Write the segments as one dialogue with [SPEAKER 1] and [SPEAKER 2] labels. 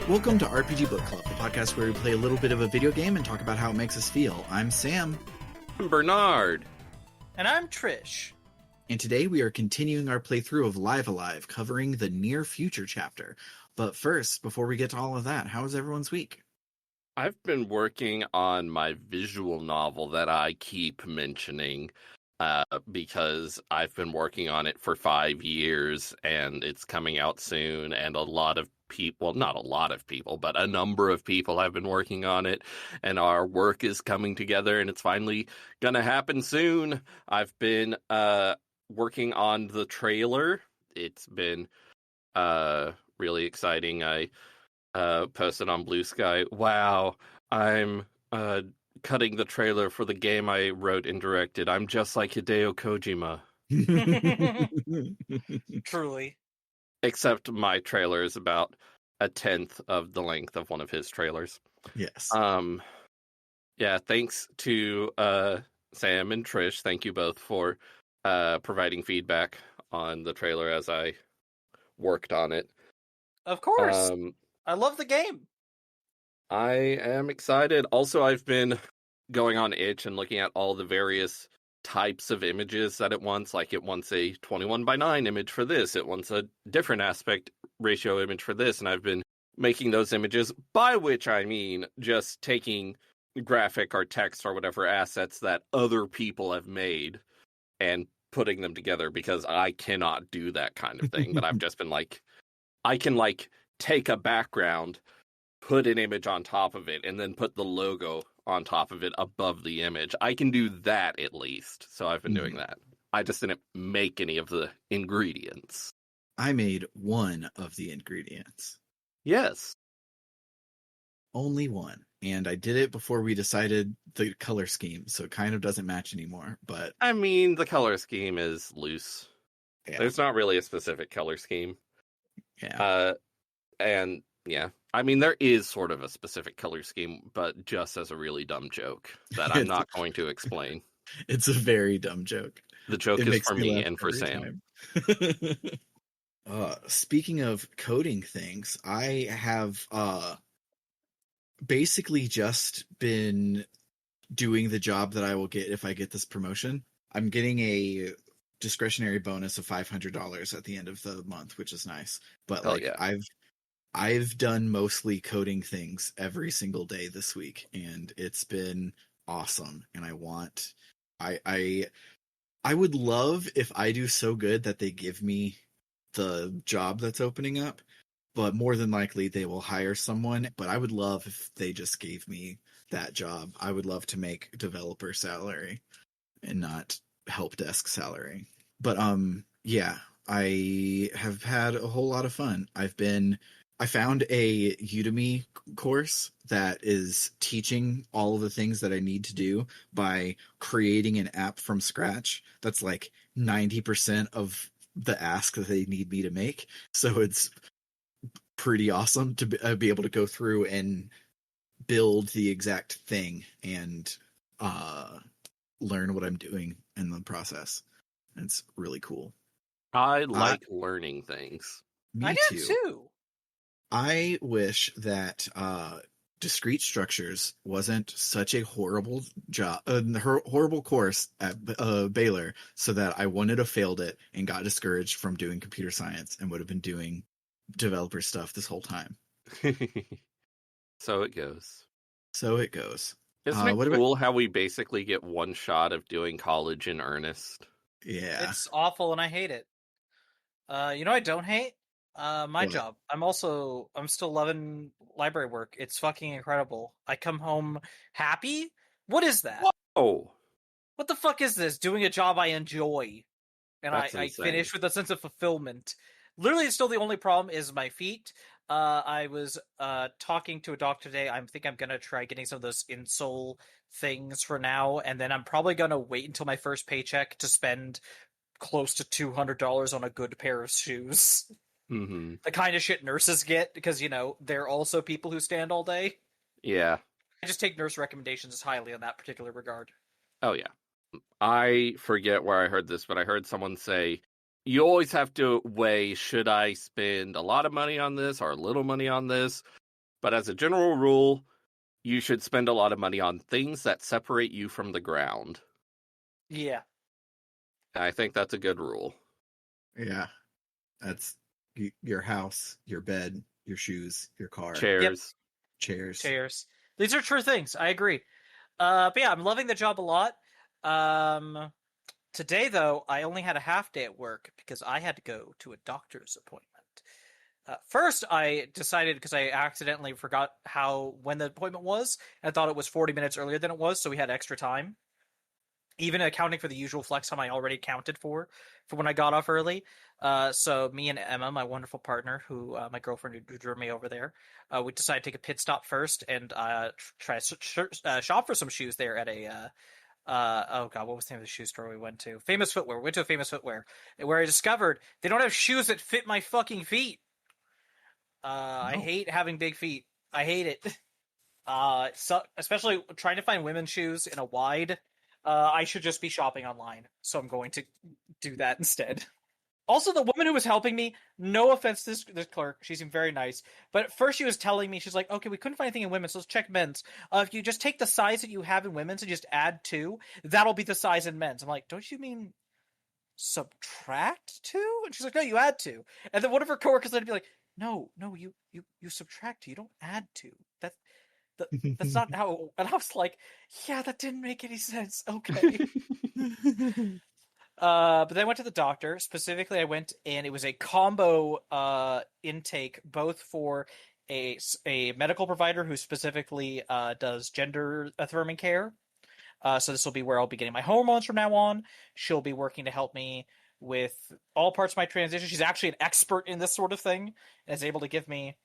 [SPEAKER 1] Welcome to RPG Book Club, the podcast where we play a little bit of a video game and talk about how it makes us feel. I'm Sam.
[SPEAKER 2] I'm Bernard.
[SPEAKER 3] And I'm Trish.
[SPEAKER 1] And today we are continuing our playthrough of Live Alive, covering the near future chapter. But first, before we get to all of that, how was everyone's week?
[SPEAKER 2] I've been working on my visual novel that I keep mentioning because I've been working on it for 5 years and it's coming out soon, and a lot of people, well, not a lot of people, but a number of people have been working on it, and our work is coming together and it's finally gonna happen soon. I've been working on the trailer. It's been really exciting. I posted on Blue Sky, wow, I'm cutting the trailer for the game I wrote and directed. I'm just like Hideo Kojima.
[SPEAKER 3] Truly.
[SPEAKER 2] Except my trailer is about a tenth of the length of one of his trailers.
[SPEAKER 1] Yes.
[SPEAKER 2] Yeah, thanks to Sam and Trish. Thank you both for providing feedback on the trailer as I worked on it.
[SPEAKER 3] Of course. I love the game.
[SPEAKER 2] I am excited. Also, I've been going on Itch and looking at all the various types of images that it wants. Like, it wants a 21:9 image for this. It wants a different aspect ratio image for this. And I've been making those images, by which I mean just taking graphic or text or whatever assets that other people have made and putting them together, because I cannot do that kind of thing. But I've just been like, I can take a background, put an image on top of it, and then put the logo on top of it above the image. I can do that at least. So I've been doing that. I just didn't make any of the ingredients.
[SPEAKER 1] I made one of the ingredients.
[SPEAKER 2] Yes.
[SPEAKER 1] Only one. And I did it before we decided the color scheme, so it kind of doesn't match anymore. But
[SPEAKER 2] I mean, the color scheme is loose.
[SPEAKER 1] yeah.
[SPEAKER 2] There's not really a specific color scheme.
[SPEAKER 1] Yeah.
[SPEAKER 2] And yeah, I mean, there is sort of a specific color scheme, but just as a really dumb joke that I'm not going to explain.
[SPEAKER 1] It's a very dumb joke.
[SPEAKER 2] The joke is for me and for Sam.
[SPEAKER 1] Speaking of coding things, I have basically just been doing the job that I will get if I get this promotion. I'm getting a discretionary bonus of $500 at the end of the month, which is nice. But I've done mostly coding things every single day this week, and it's been awesome. And I would love if I do so good that they give me the job that's opening up, but more than likely they will hire someone. But I would love if they just gave me that job. I would love to make developer salary and not help desk salary. But yeah, I have had a whole lot of fun. I found a Udemy course that is teaching all of the things that I need to do by creating an app from scratch. That's like 90% of the ask that they need me to make. So it's pretty awesome to be able to go through and build the exact thing and learn what I'm doing in the process. It's really cool.
[SPEAKER 2] I like learning things.
[SPEAKER 1] Me
[SPEAKER 3] I do too.
[SPEAKER 1] I wish that discrete structures wasn't such a horrible horrible course at Baylor, so that I wouldn't have failed it and got discouraged from doing computer science and would have been doing developer stuff this whole time.
[SPEAKER 2] So it goes.
[SPEAKER 1] Isn't
[SPEAKER 2] it cool how we basically get one shot of doing college in earnest?
[SPEAKER 1] Yeah.
[SPEAKER 3] It's awful and I hate it. You know what I don't hate? My job. I'm still loving library work. It's fucking incredible. I come home happy. What is that?
[SPEAKER 2] Whoa.
[SPEAKER 3] What the fuck is this? Doing a job I enjoy. And
[SPEAKER 2] That's
[SPEAKER 3] I
[SPEAKER 2] insane.
[SPEAKER 3] finish with a sense of fulfillment. Literally, still the only problem is my feet. I was talking to a doctor today. I think I'm gonna try getting some of those insole things for now, and then I'm probably gonna wait until my first paycheck to spend close to $200 on a good pair of shoes.
[SPEAKER 2] Mm-hmm.
[SPEAKER 3] The kind of shit nurses get, because, you know, they're also people who stand all day.
[SPEAKER 2] Yeah.
[SPEAKER 3] I just take nurse recommendations highly in that particular regard.
[SPEAKER 2] Oh, yeah. I forget where I heard this, but I heard someone say, you always have to weigh, should I spend a lot of money on this or a little money on this? But as a general rule, you should spend a lot of money on things that separate you from the ground.
[SPEAKER 3] Yeah.
[SPEAKER 2] I think that's a good rule.
[SPEAKER 1] Yeah. That's your house, your bed, your shoes, your car.
[SPEAKER 2] Chairs.
[SPEAKER 1] Yep.
[SPEAKER 3] Chairs. These are true things. I agree. But yeah, I'm loving the job a lot. Today, though, I only had a half day at work because I had to go to a doctor's appointment. First, I decided because I accidentally forgot when the appointment was. I thought it was 40 minutes earlier than it was, so we had extra time. Even accounting for the usual flex time I already accounted for when I got off early. So me and Emma, my wonderful partner, my girlfriend who drew me over there, we decided to take a pit stop first and try to shop for some shoes there at a oh god, what was the name of the shoe store we went to? Famous Footwear. We went to a Famous Footwear where I discovered they don't have shoes that fit my fucking feet.
[SPEAKER 1] No.
[SPEAKER 3] I hate having big feet. I hate it. So especially trying to find women's shoes in a wide. I should just be shopping online, so I'm going to do that instead. Also, the woman who was helping me, no offense to this clerk, she seemed very nice. But at first she was telling me, she's like, okay, we couldn't find anything in women's, so let's check men's. If you just take the size that you have in women's and just add 2, that'll be the size in men's. I'm like, don't you mean subtract 2? And she's like, no, you add 2. And then one of her coworkers would be like, no, you subtract 2, you don't add 2. That's not how. And I was like, yeah, that didn't make any sense. Okay. But then I went to the doctor. Specifically, I went and it was a combo intake, both for a medical provider who specifically does gender affirming care. So this will be where I'll be getting my hormones from now on. She'll be working to help me with all parts of my transition. She's actually an expert in this sort of thing and is able to give me,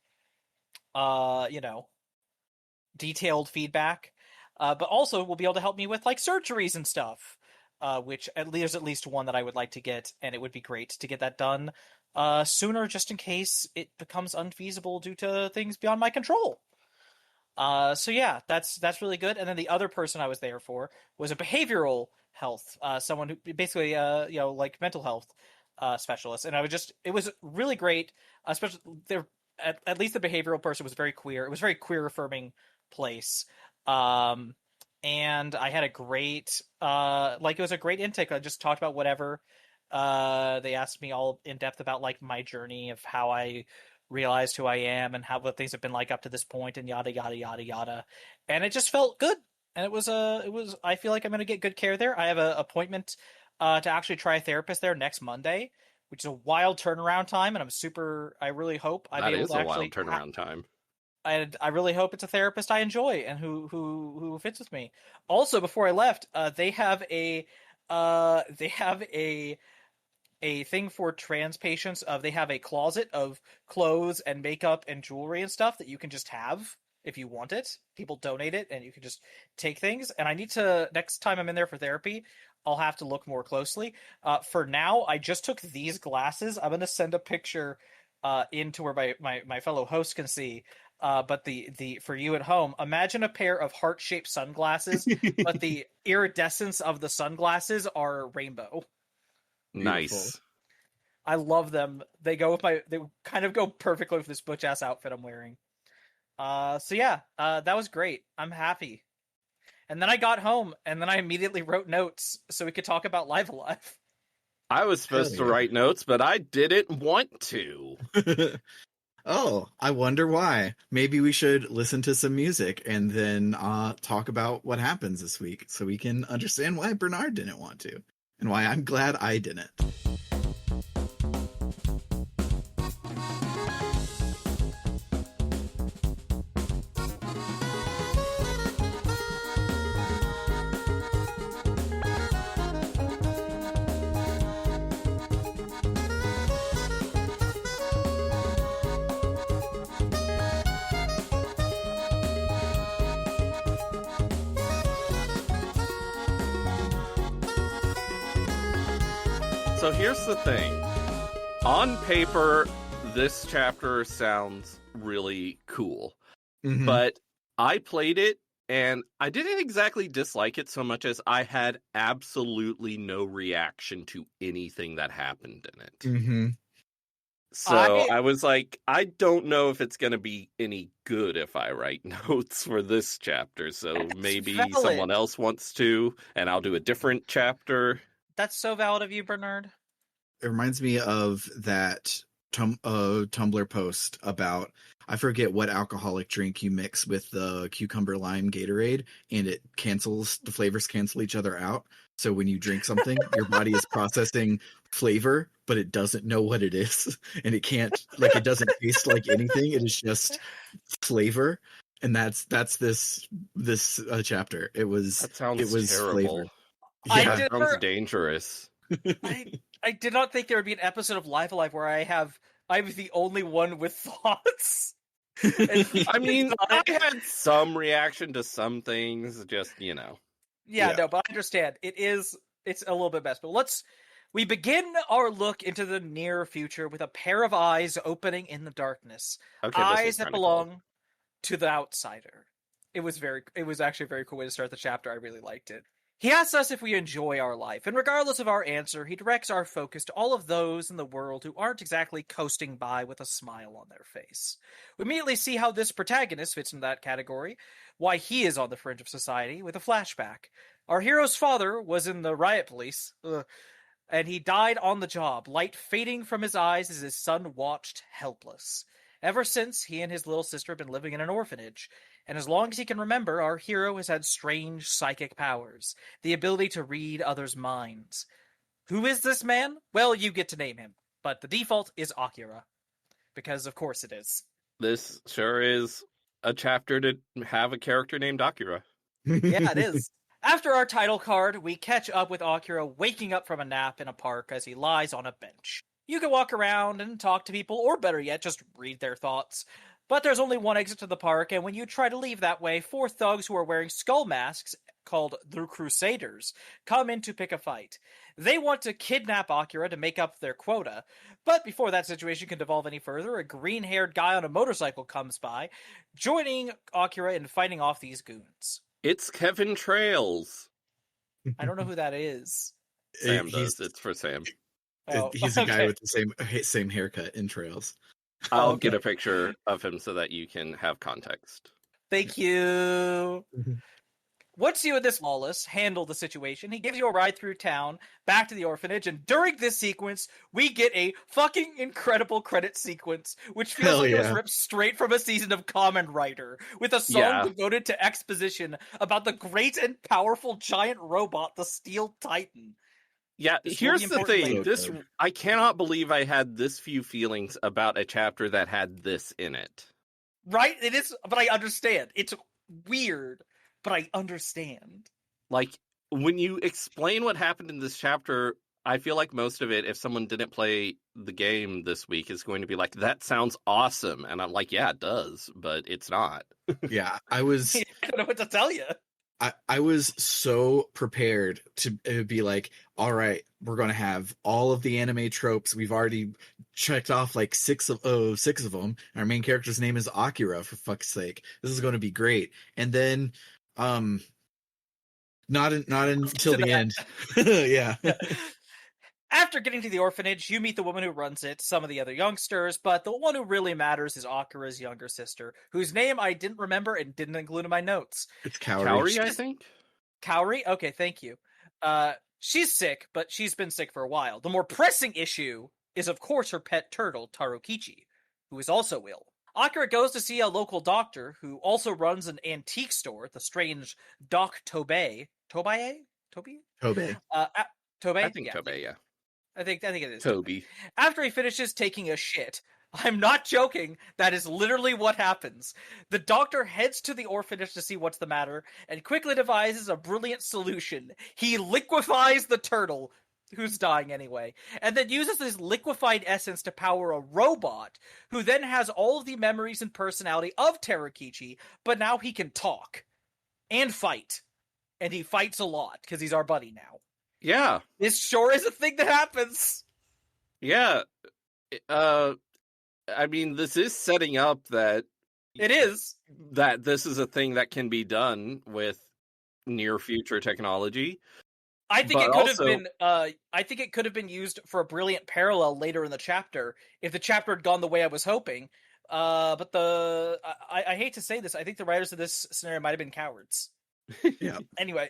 [SPEAKER 3] detailed feedback. But also will be able to help me with like surgeries and stuff. Which there's at least one that I would like to get, and it would be great to get that done sooner, just in case it becomes unfeasible due to things beyond my control. So yeah, that's really good. And then the other person I was there for was a behavioral health, someone who basically, like mental health specialist. And it was really great, especially there. At least the behavioral person was very queer. It was a very queer affirming place. And I had a great it was a great intake. I just talked about whatever. They asked me all in depth about like my journey of how I realized who I am and how what things have been like up to this point and yada yada yada yada. And it just felt good. And it was I feel like I'm gonna get good care there. I have an appointment to actually try a therapist there next Monday, which is a wild turnaround time, and I really hope I'll be able to actually
[SPEAKER 2] wild turnaround time.
[SPEAKER 3] I really hope it's a therapist I enjoy and who fits with me. Also, before I left, they have a thing for trans patients. They have a closet of clothes and makeup and jewelry and stuff that you can just have if you want it. People donate it, and you can just take things. And I need to next time I'm in there for therapy, I'll have to look more closely. For now, I just took these glasses. I'm gonna send a picture into where my fellow host can see. But the for you at home, imagine a pair of heart-shaped sunglasses, but the iridescence of the sunglasses are rainbow.
[SPEAKER 2] Nice.
[SPEAKER 1] Beautiful.
[SPEAKER 3] I love them. They kind of go perfectly with this butch ass outfit I'm wearing. So yeah, that was great. I'm happy. And then I got home, and then I immediately wrote notes so we could talk about Live Alive.
[SPEAKER 2] I was supposed to write notes, but I didn't want to.
[SPEAKER 1] Oh, I wonder why. Maybe we should listen to some music and then talk about what happens this week so we can understand why Bernard didn't want to and why I'm glad I didn't.
[SPEAKER 2] So here's the thing. On paper, this chapter sounds really cool.
[SPEAKER 1] Mm-hmm.
[SPEAKER 2] But I played it, and I didn't exactly dislike it so much as I had absolutely no reaction to anything that happened in it.
[SPEAKER 1] Mm-hmm.
[SPEAKER 2] So I was like, I don't know if it's going to be any good if I write notes for this chapter. So maybe someone else wants to, and I'll do a different chapter.
[SPEAKER 3] That's so valid of you, Bernard.
[SPEAKER 1] It reminds me of that Tumblr post about, I forget what alcoholic drink you mix with the cucumber lime Gatorade, and the flavors cancel each other out. So when you drink something, your body is processing flavor, but it doesn't know what it is. And it doesn't taste like anything. It is just flavor. And that's this chapter.
[SPEAKER 2] That sounds terrible.
[SPEAKER 1] Flavor.
[SPEAKER 2] Yeah, that sounds dangerous.
[SPEAKER 3] I did not think there would be an episode of Live Alive where I'm the only one with thoughts.
[SPEAKER 2] I mean, I had some reaction to some things, just,
[SPEAKER 3] Yeah, no, but I understand. It's a little bit messed. But we begin our look into the near future with a pair of eyes opening in the darkness.
[SPEAKER 2] Okay,
[SPEAKER 3] eyes that belong to the outsider. It was actually a very cool way to start the chapter. I really liked it. He asks us if we enjoy our life, and regardless of our answer, he directs our focus to all of those in the world who aren't exactly coasting by with a smile on their face. We immediately see how this protagonist fits into that category, why he is on the fringe of society, with a flashback. Our hero's father was in the riot police, and he died on the job, light fading from his eyes as his son watched helpless. Ever since, he and his little sister have been living in an orphanage, and as long as he can remember, our hero has had strange psychic powers, the ability to read others' minds. Who is this man? Well, you get to name him, but the default is Akira, because of course it is.
[SPEAKER 2] This sure is a chapter to have a character named Akira.
[SPEAKER 3] Yeah, it is. After our title card, we catch up with Akira waking up from a nap in a park as he lies on a bench. You can walk around and talk to people, or better yet, just read their thoughts. But there's only one exit to the park, and when you try to leave that way, 4 thugs who are wearing skull masks, called the Crusaders, come in to pick a fight. They want to kidnap Akira to make up their quota, but before that situation can devolve any further, a green-haired guy on a motorcycle comes by, joining Akira in fighting off these goons.
[SPEAKER 2] It's Kevin Trails.
[SPEAKER 3] I don't know who that is.
[SPEAKER 2] Sam does. It's for Sam.
[SPEAKER 1] He's a guy with the same haircut in Trails.
[SPEAKER 2] I'll get a picture of him so that you can have context.
[SPEAKER 3] Thank you. Once you and this Lawless handle the situation, he gives you a ride through town, back to the orphanage, and during this sequence, we get a fucking incredible credit sequence, which feels like it was ripped straight from a season of Kamen Rider, with a song devoted to exposition about the great and powerful giant robot, the Steel Titan.
[SPEAKER 2] Yeah, here's the thing. I cannot believe I had this few feelings about a chapter that had this in it.
[SPEAKER 3] Right? It is, but I understand. It's weird, but I understand.
[SPEAKER 2] Like, when you explain what happened in this chapter, I feel like most of it, if someone didn't play the game this week, is going to be like, that sounds awesome. And I'm like, yeah, it does, but it's not.
[SPEAKER 1] Yeah,
[SPEAKER 3] I don't know what to tell you.
[SPEAKER 1] I was so prepared to be like, all right, we're going to have all of the anime tropes. We've already checked off like six of them. Our main character's name is Akira, for fuck's sake. This is going to be great. And then, not until the end. Yeah.
[SPEAKER 3] After getting to the orphanage, you meet the woman who runs it, some of the other youngsters, but the one who really matters is Akira's younger sister, whose name I didn't remember and didn't include in my notes.
[SPEAKER 1] It's Kaori.
[SPEAKER 2] Kaori, I think?
[SPEAKER 3] Kaori? Okay, thank you. She's sick, but she's been sick for a while. The more pressing issue is, of course, her pet turtle, Tarokichi, who is also ill. Akira goes to see a local doctor who also runs an antique store, the strange Doc Tobey. Tobey?
[SPEAKER 1] Tobey.
[SPEAKER 3] Tobey?
[SPEAKER 2] I think Tobey, yeah.
[SPEAKER 3] I think it is.
[SPEAKER 2] Toby.
[SPEAKER 3] After he finishes taking a shit, I'm not joking, that is literally what happens. The doctor heads to the orphanage to see what's the matter, and quickly devises a brilliant solution. He liquefies the turtle, who's dying anyway, and then uses this liquefied essence to power a robot, who then has all of the memories and personality of Terakichi, but now he can talk. And fight. And he fights a lot, because he's our buddy now.
[SPEAKER 2] Yeah.
[SPEAKER 3] This sure is a thing that happens.
[SPEAKER 2] Yeah. I mean, this is setting up that...
[SPEAKER 3] It is.
[SPEAKER 2] That this is a thing that can be done with near future technology.
[SPEAKER 3] I think
[SPEAKER 2] But
[SPEAKER 3] it could have
[SPEAKER 2] also-
[SPEAKER 3] been. I think it could have been used for a brilliant parallel later in the chapter if the chapter had gone the way I was hoping. But I hate to say this, I think the writers of this scenario might have been cowards.
[SPEAKER 1] Yeah.
[SPEAKER 3] Anyway,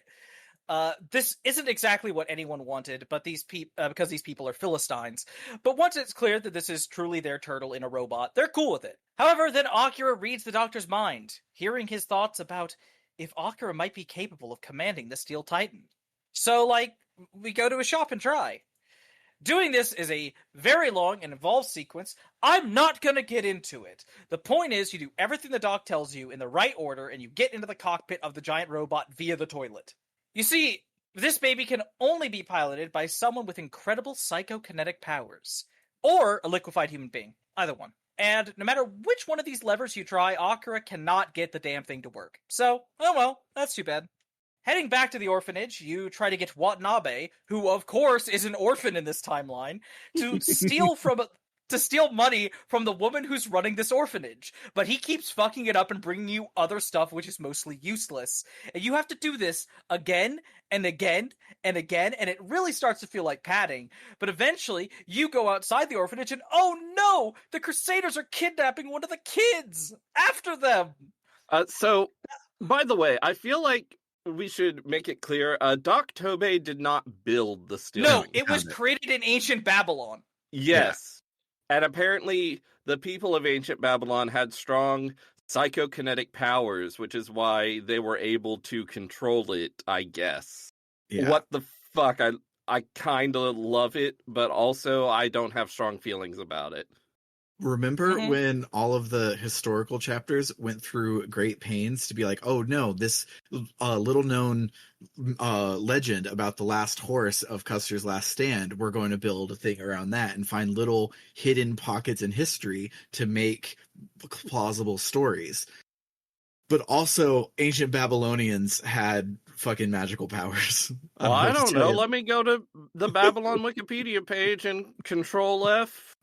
[SPEAKER 3] this isn't exactly what anyone wanted, but because these people are Philistines. But once it's clear that this is truly their turtle in a robot, they're cool with it. However, then Akira reads the doctor's mind, hearing his thoughts about if Akira might be capable of commanding the Steel Titan. So, we go to a shop and try. Doing this is a very long and involved sequence. I'm not going to get into it. The point is, you do everything the doc tells you in the right order, and you get into the cockpit of the giant robot via the toilet. You see, this baby can only be piloted by someone with incredible psychokinetic powers, or a liquefied human being, either one. And no matter which one of these levers you try, Akira cannot get the damn thing to work. So, oh well, that's too bad. Heading back to the orphanage, you try to get Watanabe, who of course is an orphan in this timeline, to steal money from the woman who's running this orphanage. But he keeps fucking it up and bringing you other stuff which is mostly useless. And you have to do this again and again and again, and it really starts to feel like padding. But eventually, you go outside the orphanage and oh no! The Crusaders are kidnapping one of the kids! After them!
[SPEAKER 2] So, by the way, I feel like we should make it clear, Doc Tobey did not build the Steel
[SPEAKER 3] No,
[SPEAKER 2] Titan.
[SPEAKER 3] it was created in ancient Babylon.
[SPEAKER 2] Yes. Yeah. And apparently the people of ancient Babylon had strong psychokinetic powers, which is why they were able to control it, I guess.
[SPEAKER 1] Yeah.
[SPEAKER 2] What the fuck? I kind of love it, but also I don't have strong feelings about it.
[SPEAKER 1] Remember when all of the historical chapters went through great pains to be like, oh no, this little known legend about the last horse of Custer's Last Stand, we're going to build a thing around that and find little hidden pockets in history to make plausible stories. But also, ancient Babylonians had fucking magical powers.
[SPEAKER 2] Well, I don't know. Let me go to the Babylon Wikipedia page and Control F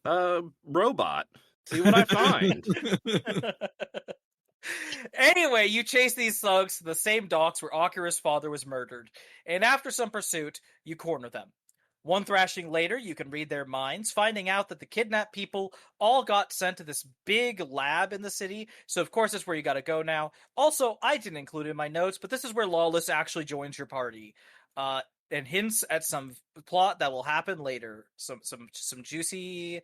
[SPEAKER 2] robot. See what I find.
[SPEAKER 3] Anyway, you chase these thugs to the same docks where Akira's father was murdered, and after some pursuit, you corner them. One thrashing later, you can read their minds, finding out that the kidnapped people all got sent to this big lab in the city, so of course that's where you gotta go now. Also, I didn't include it in my notes, but this is where Lawless actually joins your party. And hints at some plot that will happen later. Some juicy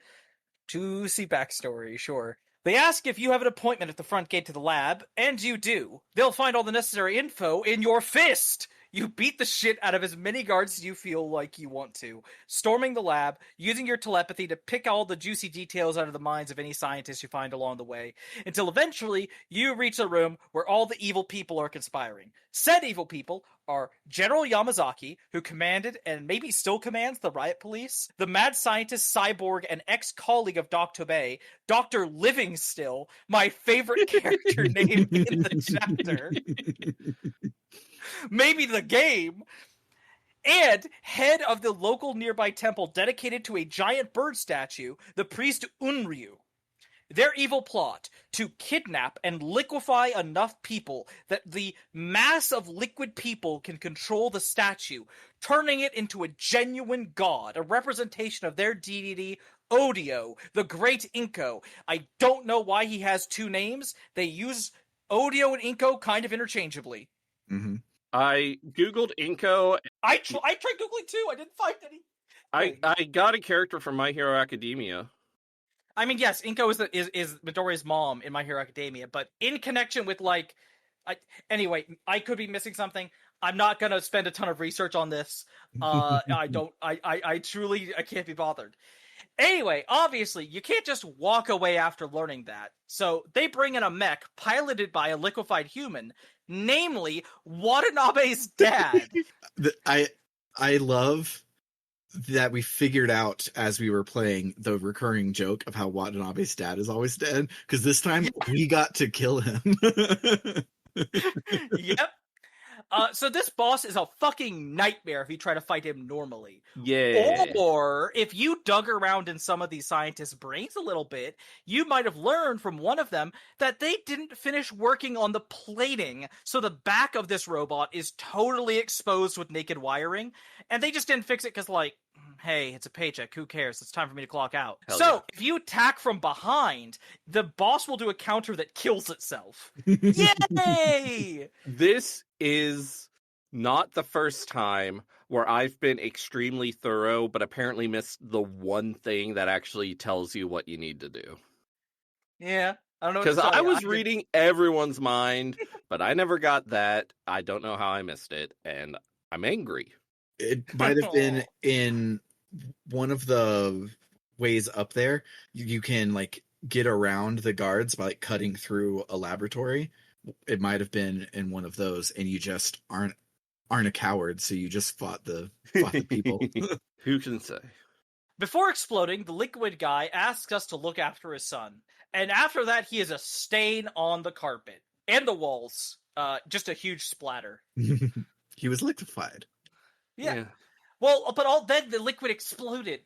[SPEAKER 3] backstory, sure. They ask if you have an appointment at the front gate to the lab, and you do. They'll find all the necessary info in your fist! You beat the shit out of as many guards as you feel like you want to, storming the lab, using your telepathy to pick all the juicy details out of the minds of any scientists you find along the way, until eventually you reach a room where all the evil people are conspiring. Said evil people are General Yamazaki, who commanded and maybe still commands the riot police, the mad scientist, cyborg, and ex-colleague of Dr. Bay, Dr. Livingstill, my favorite character name in the chapter. Maybe the game, and head of the local nearby temple dedicated to a giant bird statue, the priest Unryu. Their evil plot, to kidnap and liquefy enough people that the mass of liquid people can control the statue, turning it into a genuine god, a representation of their deity, Odio, the Great Inko. I don't know why he has two names. They use Odio and Inko kind of interchangeably.
[SPEAKER 1] Mm-hmm.
[SPEAKER 2] I googled Inko.
[SPEAKER 3] I tried googling too. I didn't find any.
[SPEAKER 2] I got a character from My Hero Academia.
[SPEAKER 3] I mean, yes, Inko is Midoriya's mom in My Hero Academia, but in connection with anyway, I could be missing something. I'm not gonna spend a ton of research on this. I truly can't be bothered. Anyway, obviously, you can't just walk away after learning that. So they bring in a mech piloted by a liquefied human, namely Watanabe's dad.
[SPEAKER 1] I love that we figured out as we were playing the recurring joke of how Watanabe's dad is always dead, because this time we got to kill him.
[SPEAKER 3] Yep. So this boss is a fucking nightmare if you try to fight him normally.
[SPEAKER 2] Yeah.
[SPEAKER 3] Or if you dug around in some of these scientists' brains a little bit, you might have learned from one of them that they didn't finish working on the plating, so the back of this robot is totally exposed with naked wiring, and they just didn't fix it because, like, hey, it's a paycheck, who cares? It's time for me to clock out.
[SPEAKER 2] Hell
[SPEAKER 3] so,
[SPEAKER 2] yeah.
[SPEAKER 3] if you attack from behind, the boss will do a counter that kills itself. Yay!
[SPEAKER 2] This is not the first time where I've been extremely thorough, but apparently missed the one thing that actually tells you what you need to do.
[SPEAKER 3] Yeah, I don't know what to
[SPEAKER 2] Because
[SPEAKER 3] tell
[SPEAKER 2] I
[SPEAKER 3] you.
[SPEAKER 2] was reading everyone's mind, but I never got that. I don't know how I missed it, and I'm angry.
[SPEAKER 1] It might have been in one of the ways up there. You can like get around the guards by like cutting through a laboratory. It might have been in one of those, and you just aren't a coward, so you just fought the people.
[SPEAKER 2] Who can say?
[SPEAKER 3] Before exploding, the liquid guy asks us to look after his son. And after that, he is a stain on the carpet and the walls. Just a huge splatter.
[SPEAKER 1] He was liquefied.
[SPEAKER 3] Yeah. Well, but then the liquid exploded.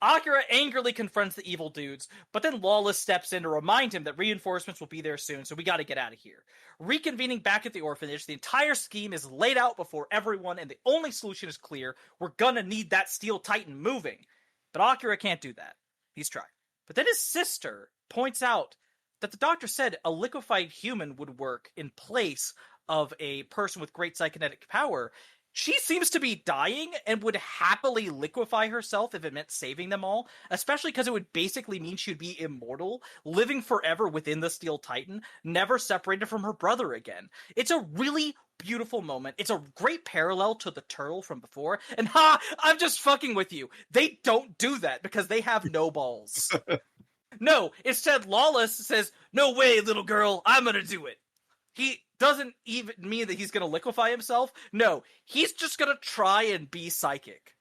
[SPEAKER 3] Akira angrily confronts the evil dudes, but then Lawless steps in to remind him that reinforcements will be there soon, so we gotta get out of here. Reconvening back at the orphanage, the entire scheme is laid out before everyone, and the only solution is clear. We're gonna need that Steel Titan moving. But Akira can't do that. He's trying. But then his sister points out that the doctor said a liquefied human would work in place of a person with great psychokinetic power. She seems to be dying and would happily liquefy herself if it meant saving them all, especially because it would basically mean she'd be immortal, living forever within the Steel Titan, never separated from her brother again. It's a really beautiful moment. It's a great parallel to the turtle from before. And I'm just fucking with you. They don't do that because they have no balls. No, instead Lawless says, "No way, little girl, I'm gonna do it." He doesn't even mean that he's going to liquefy himself. No, he's just going to try and be psychic.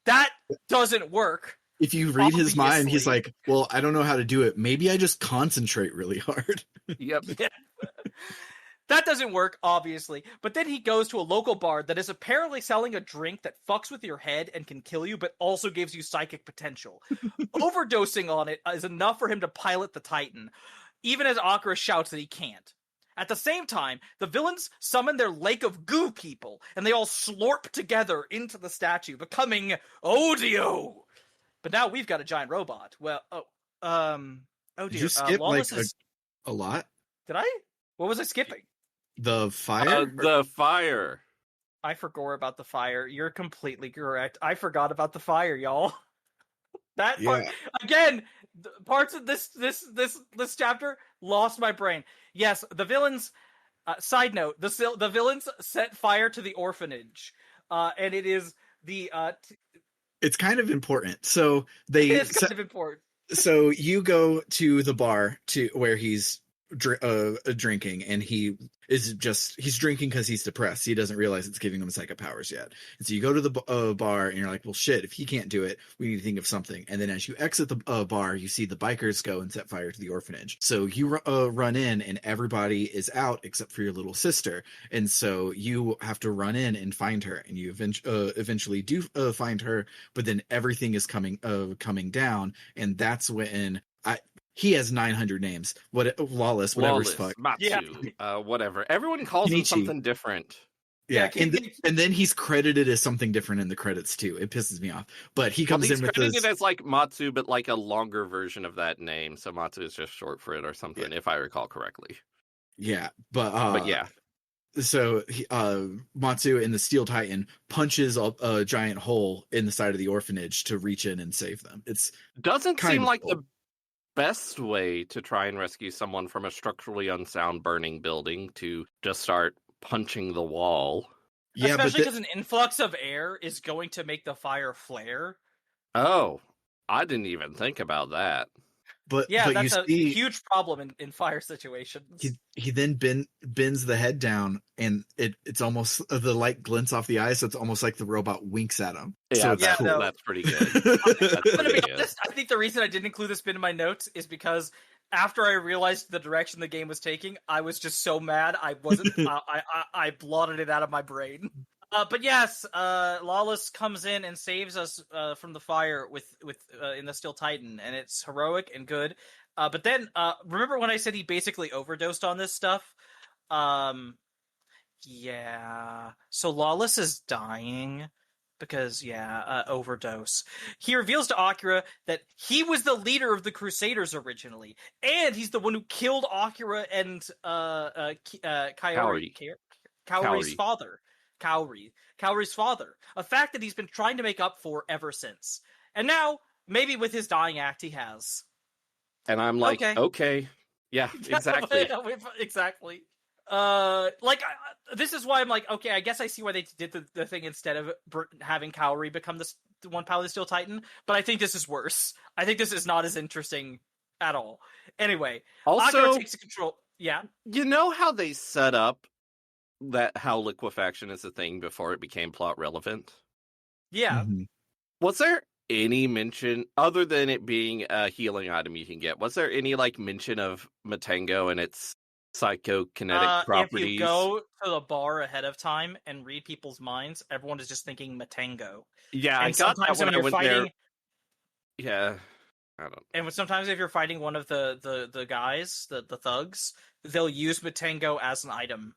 [SPEAKER 3] That doesn't work.
[SPEAKER 1] If you read his mind, he's like, well, I don't know how to do it. Maybe I just concentrate really hard.
[SPEAKER 2] Yep.
[SPEAKER 3] Yeah. That doesn't work, obviously. But then he goes to a local bar that is apparently selling a drink that fucks with your head and can kill you, but also gives you psychic potential. Overdosing on it is enough for him to pilot the Titan, even as Akira shouts that he can't. At the same time, the villains summon their lake of goo people, and they all slurp together into the statue, becoming Odio. But now we've got a giant robot. Well, oh dear.
[SPEAKER 1] Did you skip a lot?
[SPEAKER 3] Did I? What was I skipping?
[SPEAKER 1] The fire?
[SPEAKER 2] The fire.
[SPEAKER 3] I forgot about the fire. You're completely correct. I forgot about the fire, y'all. That part, again, parts of this chapter lost my brain. Yes, the villains. Side note: the villains set fire to the orphanage, and it is the.
[SPEAKER 1] It's kind of important. So it's
[SPEAKER 3] kind of important.
[SPEAKER 1] So you go to the bar where he's drinking, and he's drinking because he's depressed. He doesn't realize it's giving him psychic powers yet. And so you go to the bar, and you're like, well, shit, if he can't do it, we need to think of something. And then as you exit the bar, you see the bikers go and set fire to the orphanage. So you run in, and everybody is out except for your little sister. And so you have to run in and find her, and you eventually do find her, but then everything is coming down, and that's when he has 900 names. Lawless, whatever's fuck.
[SPEAKER 2] Matsu, whatever. Everyone calls him something different.
[SPEAKER 1] Yeah, and then he's credited as something different in the credits too. It pisses me off. But he comes in with
[SPEAKER 2] credited as like Matsu, but like a longer version of that name. So Matsu is just short for it or something, if I recall correctly.
[SPEAKER 1] Yeah, but yeah. So Matsu in the Steel Titan punches a giant hole in the side of the orphanage to reach in and save them. It
[SPEAKER 2] doesn't seem like the best way to try and rescue someone from a structurally unsound burning building to just start punching the wall.
[SPEAKER 3] Yeah, especially because an influx of air is going to make the fire flare.
[SPEAKER 2] Oh, I didn't even think about that.
[SPEAKER 1] But
[SPEAKER 3] that's a huge problem in fire situations.
[SPEAKER 1] He then bends the head down, and it's almost the light glints off the eyes, so it's almost like the robot winks at him.
[SPEAKER 2] Yeah,
[SPEAKER 1] so
[SPEAKER 2] that's pretty good. I'm
[SPEAKER 3] gonna be honest. I think the reason I didn't include this bit in my notes is because after I realized the direction the game was taking, I was just so mad. I wasn't. I blotted it out of my brain. But yes, Lawless comes in and saves us from the fire with in the Steel Titan, and it's heroic and good. But then remember when I said he basically overdosed on this stuff? Yeah. So Lawless is dying because, overdose. He reveals to Akira that he was the leader of the Crusaders originally, and he's the one who killed Akira and
[SPEAKER 2] Kaori.
[SPEAKER 3] Kaori's father. Kaori's father. A fact that he's been trying to make up for ever since. And now, maybe with his dying act, he has.
[SPEAKER 2] And I'm like, okay. Yeah, exactly.
[SPEAKER 3] Exactly. This is why I'm like, okay, I guess I see why they did the thing instead of having Kaori become the one Power of the Steel Titan, but I think this is worse. I think this is not as interesting at all. Anyway,
[SPEAKER 2] also
[SPEAKER 3] Akira takes control. Yeah.
[SPEAKER 2] You know how they set up that how liquefaction is a thing before it became plot relevant?
[SPEAKER 3] Yeah.
[SPEAKER 1] Mm-hmm.
[SPEAKER 2] Was there any mention, other than it being a healing item you can get, was there any mention of Matengo and its psychokinetic properties?
[SPEAKER 3] If you go to the bar ahead of time and read people's minds, everyone is just thinking Matengo.
[SPEAKER 2] Yeah,
[SPEAKER 3] and
[SPEAKER 2] I got that when I went there. Yeah, I don't.
[SPEAKER 3] And sometimes if you're fighting one of the guys, the thugs, they'll use Matengo as an item.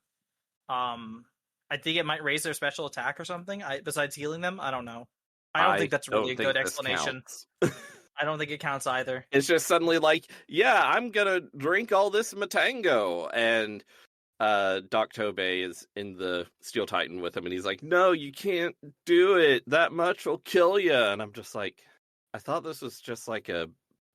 [SPEAKER 3] I think it might raise their special attack or something. Besides healing them, I don't know. I don't think that's really a good explanation. I don't think it counts either.
[SPEAKER 2] It's just suddenly I'm gonna drink all this Matengo, and Doc Tobey is in the Steel Titan with him, and he's like, "No, you can't do it. That much will kill you." And I'm just like, I thought this was just like a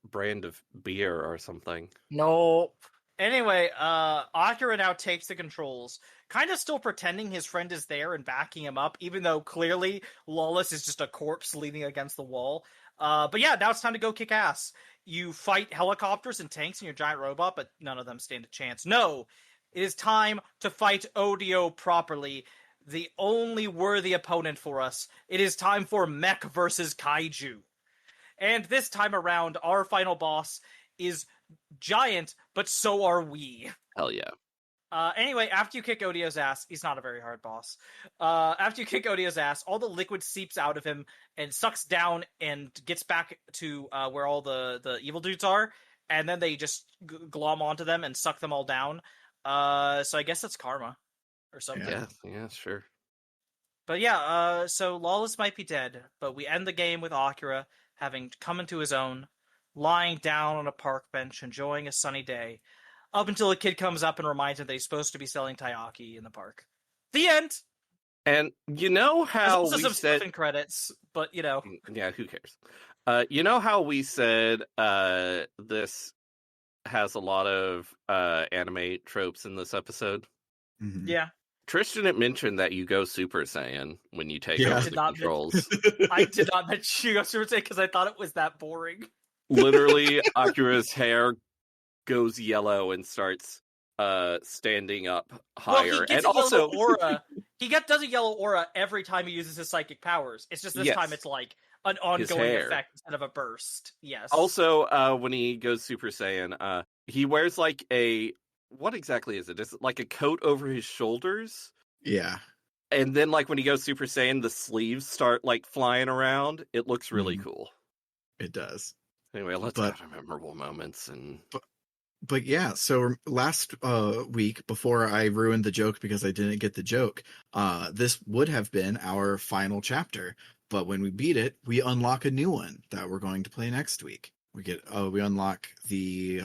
[SPEAKER 2] brand of beer or something.
[SPEAKER 3] No. Anyway, Akira now takes the controls, kind of still pretending his friend is there and backing him up, even though clearly Lawless is just a corpse leaning against the wall. But yeah, now it's time to go kick ass. You fight helicopters and tanks in your giant robot, but none of them stand a chance. No, it is time to fight Odio properly, the only worthy opponent for us. It is time for Mech versus Kaiju. And this time around, our final boss is giant, but so are we.
[SPEAKER 2] Hell yeah.
[SPEAKER 3] Anyway, after you kick Odio's ass, he's not a very hard boss. After you kick Odio's ass, all the liquid seeps out of him and sucks down and gets back to where all the evil dudes are, and then they just glom onto them and suck them all down. So I guess that's karma or something.
[SPEAKER 2] Yeah, sure.
[SPEAKER 3] But yeah, so Lawless might be dead, but we end the game with Akira having come into his own, lying down on a park bench, enjoying a sunny day, up until a kid comes up and reminds him that he's supposed to be selling taiyaki in the park. The end!
[SPEAKER 2] And you know how
[SPEAKER 3] we
[SPEAKER 2] said...
[SPEAKER 3] stuff in credits, but
[SPEAKER 2] Yeah, who cares? You know how we said this has a lot of anime tropes in this episode?
[SPEAKER 1] Mm-hmm.
[SPEAKER 3] Yeah.
[SPEAKER 2] Trish didn't mention that you go Super Saiyan when you take over the controls.
[SPEAKER 3] I did not mention you go Super Saiyan because I thought it was that boring.
[SPEAKER 2] Literally, Akira's hair goes yellow and starts standing up higher.
[SPEAKER 3] Well, he gets
[SPEAKER 2] and also
[SPEAKER 3] aura. He does a yellow aura every time he uses his psychic powers. It's just this time it's like an ongoing effect instead of a burst. Yes.
[SPEAKER 2] Also, when he goes Super Saiyan, he wears what exactly is it? Is it like a coat over his shoulders?
[SPEAKER 1] Yeah.
[SPEAKER 2] And then when he goes Super Saiyan, the sleeves start flying around. It looks really cool.
[SPEAKER 1] It does.
[SPEAKER 2] Anyway, let's go to memorable moments.
[SPEAKER 1] But yeah, so last week, before I ruined the joke because I didn't get the joke, this would have been our final chapter. But when we beat it, we unlock a new one that we're going to play next week. We unlock the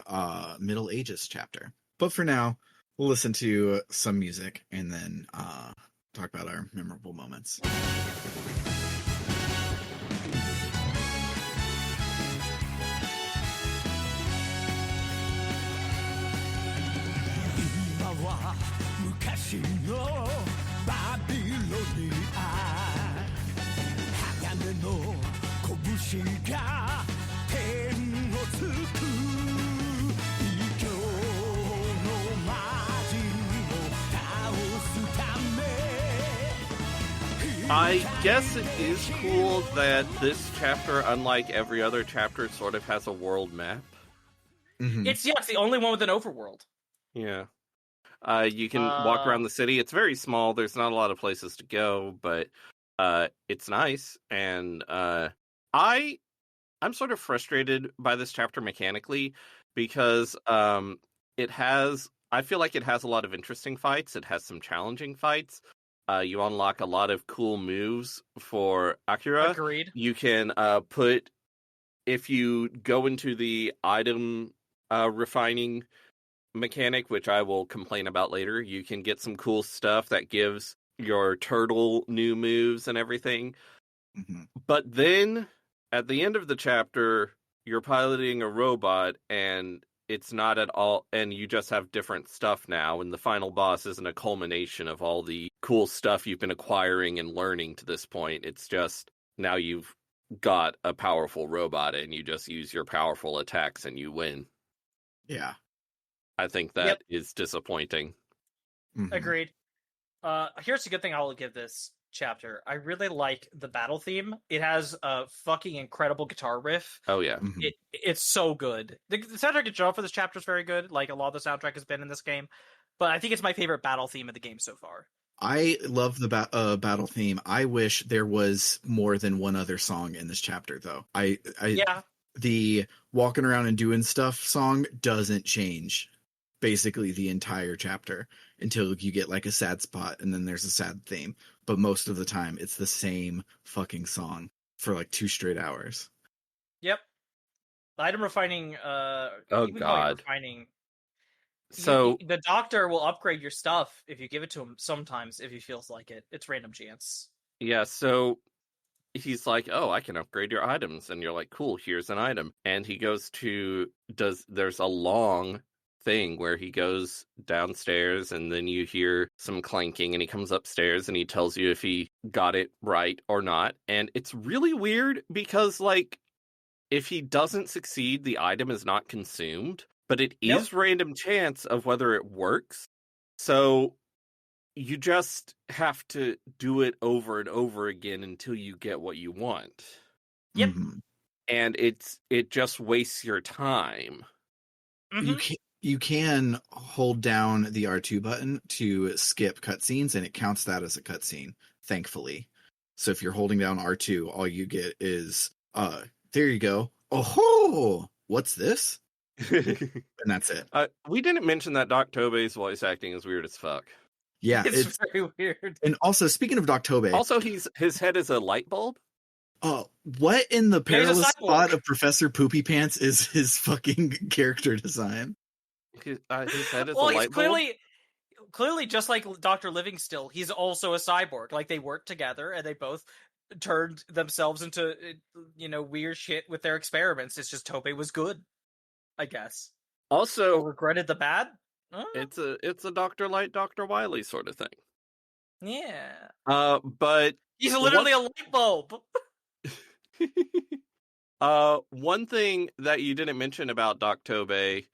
[SPEAKER 1] Middle Ages chapter. But for now, we'll listen to some music and then talk about our memorable moments.
[SPEAKER 2] I guess it is cool that this chapter, unlike every other chapter, sort of has a world map.
[SPEAKER 1] Mhm.
[SPEAKER 3] It's the only one with an overworld.
[SPEAKER 2] Yeah. You can walk around the city. It's very small. There's not a lot of places to go, but it's nice. And I'm sort of frustrated by this chapter mechanically because I feel like it has a lot of interesting fights. It has some challenging fights. You unlock a lot of cool moves for Akira.
[SPEAKER 3] Agreed.
[SPEAKER 2] You can if you go into the item refining mechanic, which I will complain about later, you can get some cool stuff that gives your turtle new moves and everything.
[SPEAKER 1] Mm-hmm.
[SPEAKER 2] But then at the end of the chapter, you're piloting a robot and it's not at all, and you just have different stuff now, and the final boss isn't a culmination of all the cool stuff you've been acquiring and learning to this point. It's just now you've got a powerful robot and you just use your powerful attacks and you win.
[SPEAKER 1] Yeah.
[SPEAKER 2] I think that is disappointing.
[SPEAKER 1] Mm-hmm.
[SPEAKER 3] Agreed. Here's a good thing I will give this chapter. I really like the battle theme. It has a fucking incredible guitar riff.
[SPEAKER 2] Oh yeah.
[SPEAKER 1] Mm-hmm.
[SPEAKER 3] It's so good. The soundtrack in general for this chapter is very good. Like a lot of the soundtrack has been in this game, but I think it's my favorite battle theme of the game so far.
[SPEAKER 1] I love the battle theme. I wish there was more than one other song in this chapter, though. The walking around and doing stuff song doesn't change basically the entire chapter until you get like a sad spot and then there's a sad theme. But most of the time it's the same fucking song for like 2 straight hours.
[SPEAKER 3] Yep. Item refining,
[SPEAKER 2] oh god.
[SPEAKER 3] Refining.
[SPEAKER 2] So
[SPEAKER 3] the doctor will upgrade your stuff if you give it to him sometimes if he feels like it. It's random chance.
[SPEAKER 2] Yeah, so he's like, "Oh, I can upgrade your items." And you're like, "Cool, here's an item." And he goes to there's a long thing where he goes downstairs and then you hear some clanking and he comes upstairs and he tells you if he got it right or not. And it's really weird because like if he doesn't succeed, the item is not consumed, but it is random chance of whether it works. So you just have to do it over and over again until you get what you want.
[SPEAKER 3] Yep.
[SPEAKER 1] Mm-hmm.
[SPEAKER 2] And it just wastes your time.
[SPEAKER 3] Mm-hmm.
[SPEAKER 1] You can hold down the R2 button to skip cutscenes, and it counts that as a cutscene, thankfully. So if you're holding down R2, all you get is, there you go. Oh, what's this? And that's it.
[SPEAKER 2] We didn't mention that Doc Tobey's voice acting is weird as fuck.
[SPEAKER 1] Yeah,
[SPEAKER 3] it's very weird.
[SPEAKER 1] And also, speaking of Doc Tobey...
[SPEAKER 2] Also, his head is a light bulb?
[SPEAKER 1] Oh, what in the perilous spot of Professor Poopy Pants is his fucking character design?
[SPEAKER 2] His head is a light bulb?
[SPEAKER 3] Clearly, just like Dr. Livingstill, he's also a cyborg. Like, they worked together, and they both turned themselves into, weird shit with their experiments. It's just Tobey was good, I guess.
[SPEAKER 2] Also...
[SPEAKER 3] regretted the bad?
[SPEAKER 2] It's a Dr. Light, Dr. Wily sort of thing.
[SPEAKER 3] Yeah.
[SPEAKER 2] But...
[SPEAKER 3] he's literally a light bulb!
[SPEAKER 2] One thing that you didn't mention about Doc Tobey,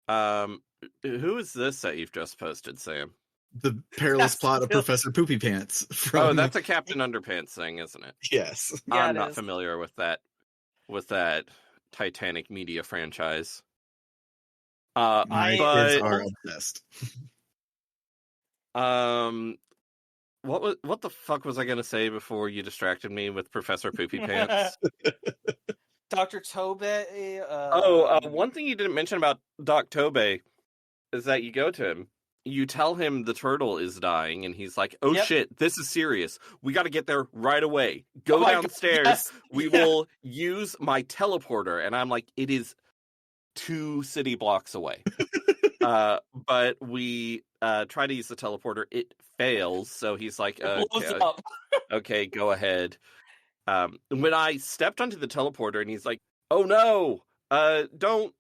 [SPEAKER 2] who is this that you've just posted, Sam?
[SPEAKER 1] The perilous plot of Professor Poopy Pants.
[SPEAKER 2] Oh, that's a Captain Underpants thing, isn't it?
[SPEAKER 1] Yes.
[SPEAKER 3] Yeah,
[SPEAKER 2] I'm not familiar with that Titanic media franchise.
[SPEAKER 1] My kids are obsessed.
[SPEAKER 2] What the fuck was I gonna say before you distracted me with Professor Poopy Pants?
[SPEAKER 3] Dr. Tobey.
[SPEAKER 2] One thing you didn't mention about Doc Tobey is that you go to him, you tell him the turtle is dying, and he's like, "Oh shit, this is serious. We got to get there right away. Go downstairs.
[SPEAKER 3] Yes.
[SPEAKER 2] We will use my teleporter." And I'm like, "It is 2 city blocks away." But we try to use the teleporter. It fails. So he's like, okay, go ahead. When I stepped onto the teleporter and he's like, "Oh no, don't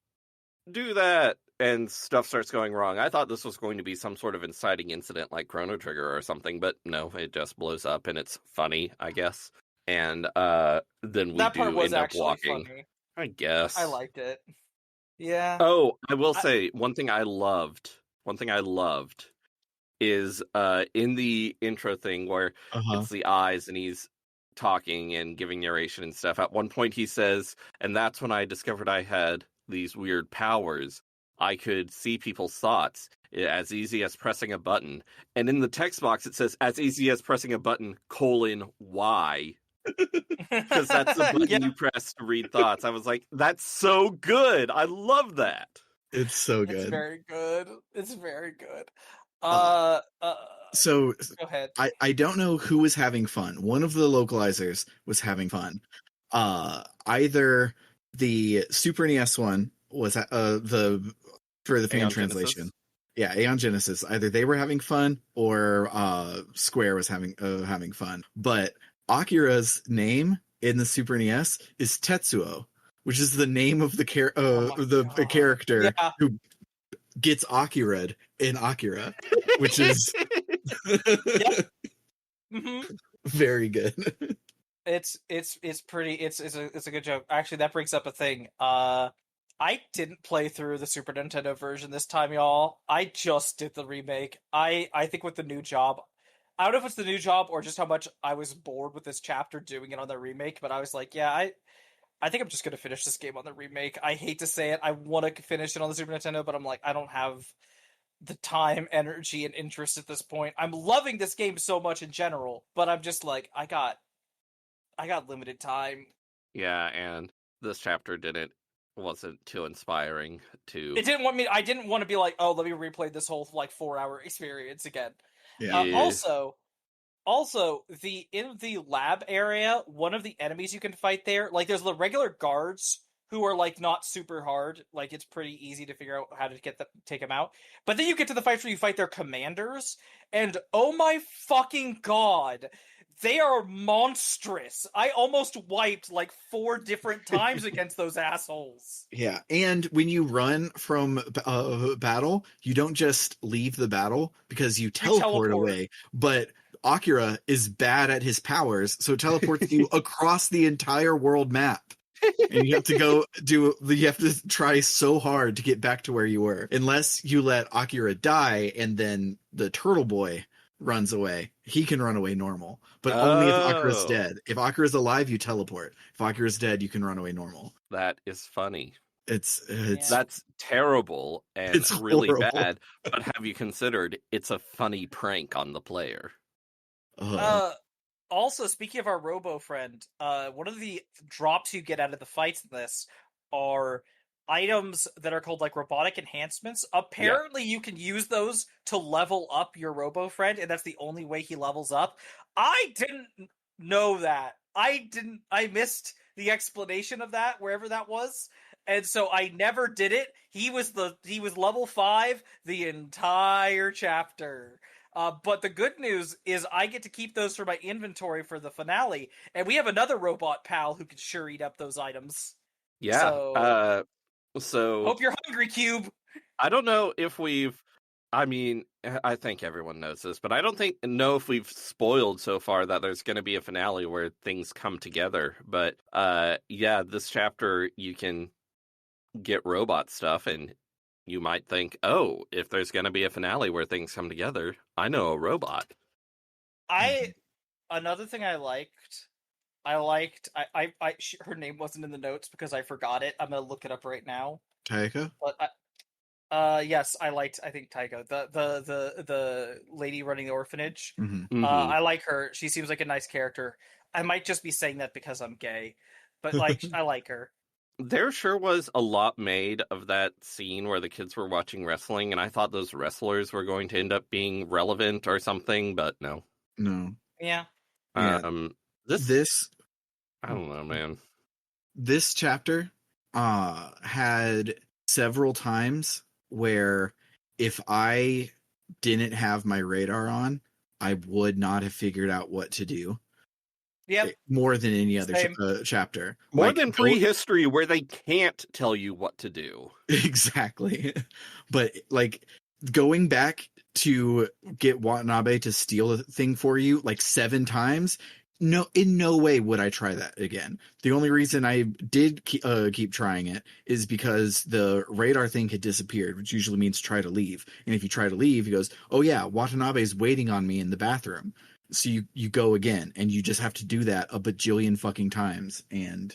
[SPEAKER 2] do that." And stuff starts going wrong. I thought this was going to be some sort of inciting incident like Chrono Trigger or something, but no, it just blows up and it's funny, I guess. And then we end up walking.
[SPEAKER 3] Funny.
[SPEAKER 2] I guess.
[SPEAKER 3] I liked it. Yeah.
[SPEAKER 2] Oh, I will say one thing I loved is in the intro thing where it's the eyes and he's talking and giving narration and stuff. At one point he says, "And that's when I discovered I had these weird powers, I could see people's thoughts as easy as pressing a button. And in the text box, it says, as easy as pressing a button, Y. Because that's the button you press to read thoughts. I was like, that's so good. I love that.
[SPEAKER 1] It's so good.
[SPEAKER 3] It's very good. It's very good.
[SPEAKER 1] So
[SPEAKER 3] go ahead.
[SPEAKER 1] I don't know who was having fun. One of the localizers was having fun. Either the Super NES one was the for the fan
[SPEAKER 2] Aeon
[SPEAKER 1] translation.
[SPEAKER 2] Genesis?
[SPEAKER 1] Yeah, Aeon Genesis. Either they were having fun or Square was having fun. But Akira's name in the Super NES is Tetsuo, which is the name of the character who gets Akira'd in Akira, which is very good.
[SPEAKER 3] It's pretty. It's a good joke. Actually, that brings up a thing. I didn't play through the Super Nintendo version this time, y'all. I just did the remake. I think with the new job, I don't know if it's the new job or just how much I was bored with this chapter doing it on the remake, but I was like, yeah, I think I'm just gonna finish this game on the remake. I hate to say it, I want to finish it on the Super Nintendo, but I'm like, I don't have the time, energy, and interest at this point. I'm loving this game so much in general, but I'm just like, I got limited time.
[SPEAKER 2] Yeah, and this chapter wasn't too inspiring to.
[SPEAKER 3] It didn't want me. I didn't want to be like, oh, let me replay this whole 4-hour experience again.
[SPEAKER 1] Yeah.
[SPEAKER 3] Also, in the lab area, one of the enemies you can fight there, like there's the regular guards who are like not super hard, like it's pretty easy to figure out how to take them out. But then you get to the fights where you fight their commanders, and oh my fucking god, they are monstrous. I almost wiped like 4 different times against those assholes.
[SPEAKER 1] Yeah, and when you run from battle, you don't just leave the battle because you teleport away, but Akira is bad at his powers, so it teleports you across the entire world map. And you have to try so hard to get back to where you were. Unless you let Akira die and then the turtle boy runs away. He can run away normal, but only if Akira's dead. If Akira's alive, you teleport. If Akira's dead, you can run away normal.
[SPEAKER 2] That is funny.
[SPEAKER 1] That's
[SPEAKER 2] terrible and
[SPEAKER 1] it's
[SPEAKER 2] really
[SPEAKER 1] horrible.
[SPEAKER 2] bad. But have you considered it's a funny prank on the player?
[SPEAKER 3] Also, speaking of our Robo friend, one of the drops you get out of the fights in this are items that are called like robotic enhancements. Apparently, you can use those to level up your Robo friend, and that's the only way he levels up. I didn't know that. I missed the explanation of that wherever that was. And so I never did it. He was level 5 the entire chapter. But the good news is I get to keep those for my inventory for the finale, and we have another robot pal who can sure eat up those items.
[SPEAKER 2] Yeah. So
[SPEAKER 3] hope you're hungry, Cube.
[SPEAKER 2] I don't know if I think everyone knows this, but I don't know if we've spoiled so far that there's going to be a finale where things come together. But yeah, this chapter you can get robot stuff, and you might think, oh, if there's going to be a finale where things come together, I know a robot.
[SPEAKER 3] Another thing I liked, her name wasn't in the notes because I forgot it. I'm going to look it up right now.
[SPEAKER 1] Taika?
[SPEAKER 3] But yes, I think Taika, the lady running the orphanage.
[SPEAKER 1] Mm-hmm.
[SPEAKER 3] I like her. She seems like a nice character. I might just be saying that because I'm gay, but like I like her.
[SPEAKER 2] There sure was a lot made of that scene where the kids were watching wrestling, and I thought those wrestlers were going to end up being relevant or something, but no.
[SPEAKER 1] No.
[SPEAKER 3] Yeah.
[SPEAKER 2] This I don't know, man.
[SPEAKER 1] This chapter had several times where if I didn't have my radar on, I would not have figured out what to do.
[SPEAKER 3] Yep.
[SPEAKER 1] More than any other chapter.
[SPEAKER 2] More than prehistory where they can't tell you what to do.
[SPEAKER 1] Exactly. But like going back to get Watanabe to steal a thing for you like 7 times, no, in no way would I try that again. The only reason I did keep trying it is because the radar thing had disappeared, which usually means try to leave. And if you try to leave, he goes, oh yeah, Watanabe's waiting on me in the bathroom. So you go again, and you just have to do that a bajillion fucking times, and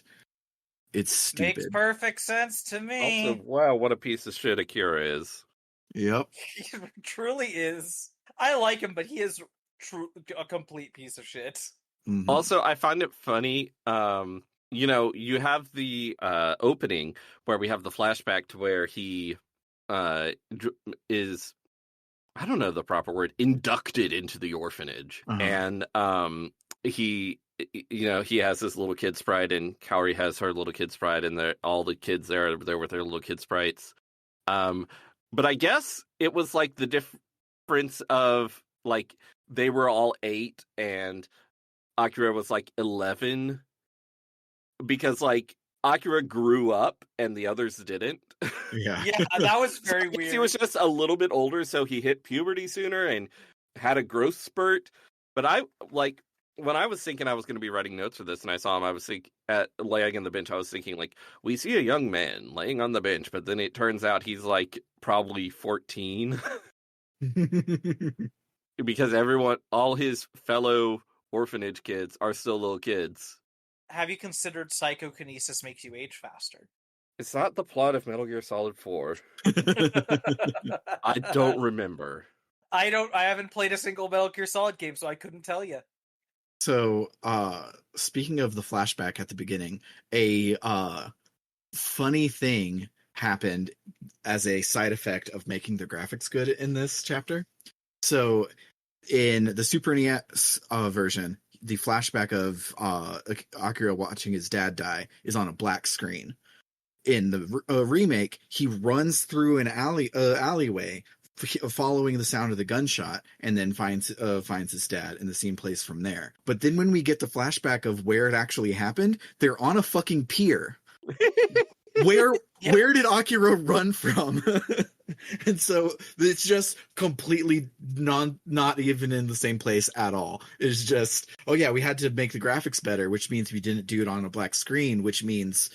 [SPEAKER 1] It's stupid.
[SPEAKER 3] Makes perfect sense to me.
[SPEAKER 2] Also, wow, what a piece of shit Akira is.
[SPEAKER 1] Yep.
[SPEAKER 3] He truly is. I like him, but he is a complete piece of shit.
[SPEAKER 1] Mm-hmm.
[SPEAKER 2] Also, I find it funny, you have the opening where we have the flashback to where he is, I don't know the proper word, inducted into the orphanage. And he has this little kid sprite, and Kaori has her little kid sprite, and all the kids there are there with their little kid sprites. But I guess it was like the difference of like they were all 8 and Akira was like 11, because like Akira grew up and the others didn't.
[SPEAKER 1] Yeah.
[SPEAKER 3] Yeah, that was very weird.
[SPEAKER 2] He was just a little bit older, so he hit puberty sooner and had a growth spurt. But when I was thinking I was going to be writing notes for this, and I saw him, I was thinking laying on the bench. I was thinking like, we see a young man laying on the bench, but then it turns out he's like probably 14, because all his fellow orphanage kids are still little kids.
[SPEAKER 3] Have you considered psychokinesis makes you age faster?
[SPEAKER 2] It's not the plot of Metal Gear Solid 4. I don't remember.
[SPEAKER 3] I haven't played a single Metal Gear Solid game, so I couldn't tell you.
[SPEAKER 1] So, speaking of the flashback at the beginning, a funny thing happened as a side effect of making the graphics good in this chapter. So, in the Super NES version, the flashback of Akira watching his dad die is on a black screen. In the remake, he runs through an alleyway, following the sound of the gunshot, and then finds his dad, and the scene plays from there. But then when we get the flashback of where it actually happened, they're on a fucking pier. Where did Akira run from? And so it's just completely not even in the same place at all. It's just, oh yeah, we had to make the graphics better, which means we didn't do it on a black screen, which means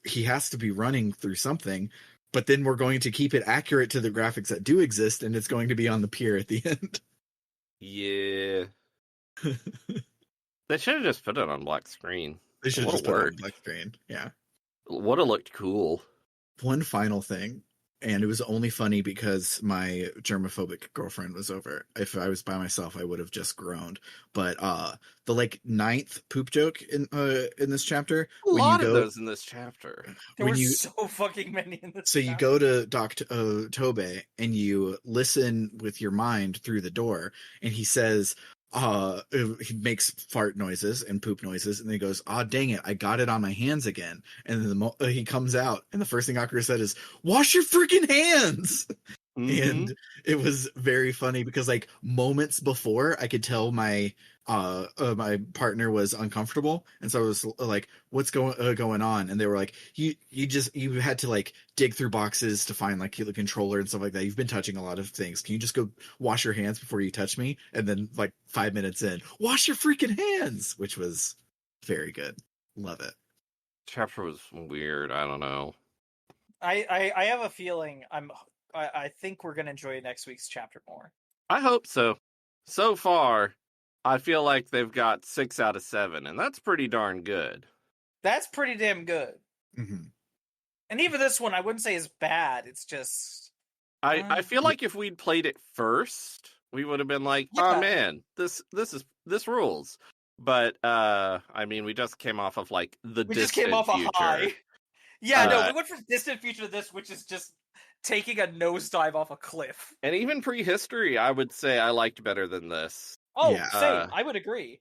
[SPEAKER 1] he has to be running through something. But then we're going to keep it accurate to the graphics that do exist, and it's going to be on the pier at the end.
[SPEAKER 2] Yeah. They should have just put it on black screen.
[SPEAKER 1] They should have just put it on black screen. Yeah.
[SPEAKER 2] Would have looked cool.
[SPEAKER 1] One final thing, and it was only funny because my germophobic girlfriend was over. If I was by myself, I would have just groaned. But the like 9th poop joke in this chapter.
[SPEAKER 2] A lot of those in this chapter.
[SPEAKER 3] There were so fucking many in this.
[SPEAKER 1] So you go to Doc Tobe and you listen with your mind through the door, and he says, he makes fart noises and poop noises, and then he goes, dang it, I got it on my hands again. And then he comes out, and the first thing Akira said is, wash your freaking hands. Mm-hmm. And it was very funny because like moments before I could tell my partner was uncomfortable, and so I was like, what's going on? And they were like, you had to like dig through boxes to find like the controller and stuff like that. You've been touching a lot of things. Can you just go wash your hands before you touch me? And then like 5 minutes in, wash your freaking hands, which was very good. Love it.
[SPEAKER 2] Chapter was weird. I don't know.
[SPEAKER 3] I have a feeling I think we're gonna enjoy next week's chapter more.
[SPEAKER 2] I hope so. So far, I feel like they've got 6 out of 7, and that's pretty darn good.
[SPEAKER 3] That's pretty damn good.
[SPEAKER 1] Mm-hmm. And
[SPEAKER 3] even this one, I wouldn't say is bad. It's just...
[SPEAKER 2] I feel like if we'd played it first, we would have been like, oh man, this rules. But, I mean, we just came off of, like, the distant future. We just came off a high.
[SPEAKER 3] Yeah, no, we went from distant future to this, which is just taking a nosedive off a cliff.
[SPEAKER 2] And even prehistory, I would say I liked better than this.
[SPEAKER 3] Oh, yeah. Same. I would agree.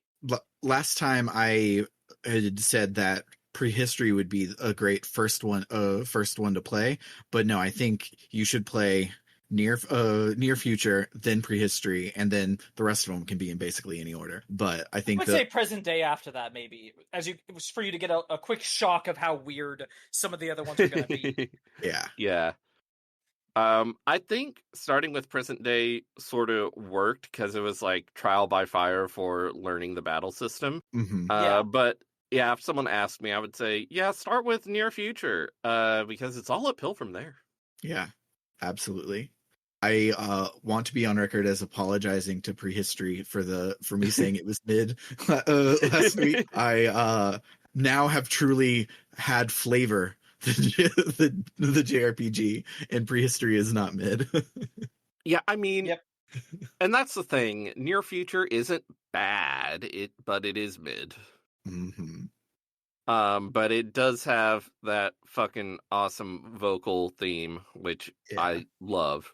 [SPEAKER 1] Last time I had said that prehistory would be a great first one to play, but no, I think you should play near future, then prehistory, and then the rest of them can be in basically any order. But I think
[SPEAKER 3] I would say present day after that, maybe, it was for you to get a quick shock of how weird some of the other ones are going to be.
[SPEAKER 2] Yeah. I think starting with present day sort of worked because it was like trial by fire for learning the battle system.
[SPEAKER 1] Mm-hmm.
[SPEAKER 2] But yeah, if someone asked me, I would say, yeah, start with near future, because it's all uphill from there.
[SPEAKER 1] Yeah, absolutely. I want to be on record as apologizing to prehistory for me saying it was mid last week. I now have truly had flavor. The JRPG, and prehistory is not mid.
[SPEAKER 2] Yeah, I mean,
[SPEAKER 3] Yep.
[SPEAKER 2] And that's the thing. Near Future isn't bad, but it is mid.
[SPEAKER 1] Mm-hmm.
[SPEAKER 2] But it does have that fucking awesome vocal theme, which I love.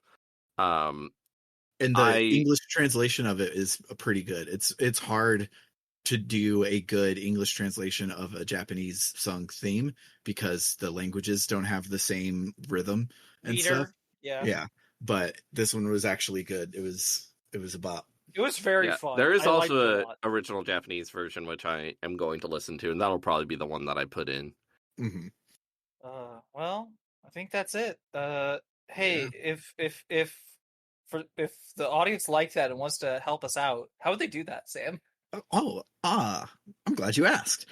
[SPEAKER 1] And the English translation of it is pretty good. It's hard to do a good English translation of a Japanese sung theme because the languages don't have the same rhythm and stuff. Yeah. But this one was actually good. It was a bop.
[SPEAKER 3] It was very fun.
[SPEAKER 2] There is
[SPEAKER 3] I
[SPEAKER 2] also an original Japanese version, which I am going to listen to, and that'll probably be the one that I put in.
[SPEAKER 1] Mm-hmm.
[SPEAKER 3] Well, I think that's it. Hey, if the audience likes that and wants to help us out, how would they do that, Sam?
[SPEAKER 1] I'm glad you asked.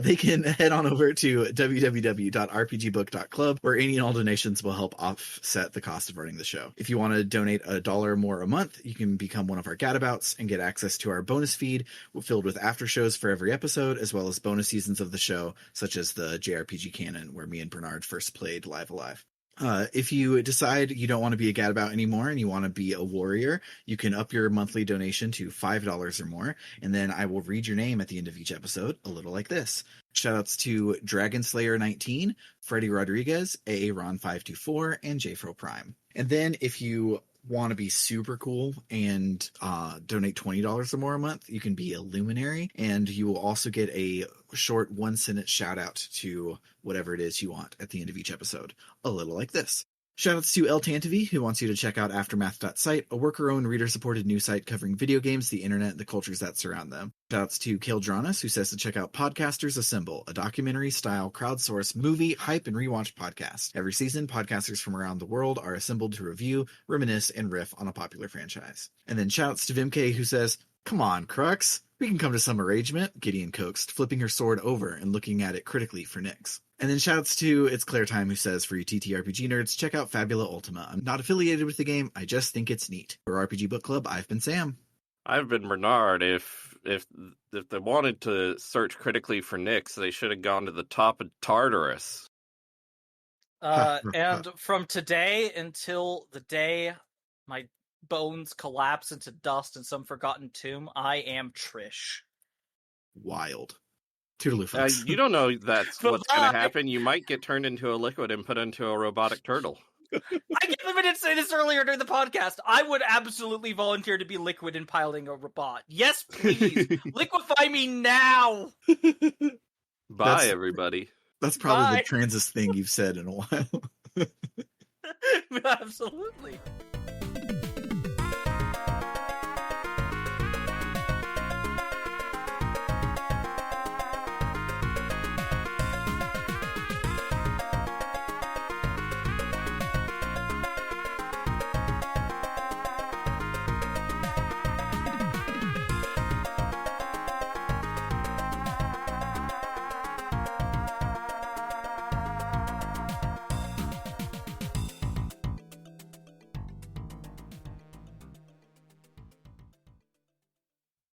[SPEAKER 1] They can head on over to www.rpgbook.club, where any and all donations will help offset the cost of running the show. If you want to donate $1 or more a month, you can become one of our gadabouts and get access to our bonus feed filled with after shows for every episode, as well as bonus seasons of the show, such as the JRPG canon, where me and Bernard first played Live Alive. If you decide you don't want to be a gadabout anymore and you want to be a warrior, you can up your monthly donation to $5 or more, and then I will read your name at the end of each episode, a little like this. Shoutouts to Dragonslayer19, Freddie Rodriguez, Ron524, and JFro Prime. And then if you want to be super cool and donate $20 or more a month, you can be a luminary, and you will also get a short 1-sentence shout out to whatever it is you want at the end of each episode, a little like this. Shoutouts to El Tantavi, who wants you to check out Aftermath.site, a worker-owned, reader-supported news site covering video games, the internet, and the cultures that surround them. Shoutouts to Kildranas, who says to check out Podcasters Assemble, a documentary-style, crowdsourced movie, hype, and rewatch podcast. Every season, podcasters from around the world are assembled to review, reminisce, and riff on a popular franchise. And then shoutouts to Vimk, who says, "Come on, Crux. We can come to some arrangement," Gideon coaxed, flipping her sword over and looking at it critically for Nyx. And then shouts to It's Claire Time, who says, "For you TTRPG nerds, check out Fabula Ultima. I'm not affiliated with the game, I just think it's neat." For RPG Book Club, I've been Sam.
[SPEAKER 2] I've been Bernard. If they wanted to search critically for Nyx, they should have gone to the top of Tartarus.
[SPEAKER 3] And from today until the day my bones collapse into dust in some forgotten tomb, I am Trish.
[SPEAKER 1] Wild. Toodaloo, folks.
[SPEAKER 2] You don't know that's what's going to happen. You might get turned into a liquid and put into a robotic turtle.
[SPEAKER 3] I can't believe I didn't say this earlier during the podcast. I would absolutely volunteer to be liquid in piloting a robot. Yes, please. Liquefy me now.
[SPEAKER 2] Bye, everybody.
[SPEAKER 1] That's probably the transest thing you've said in a while.
[SPEAKER 3] Absolutely.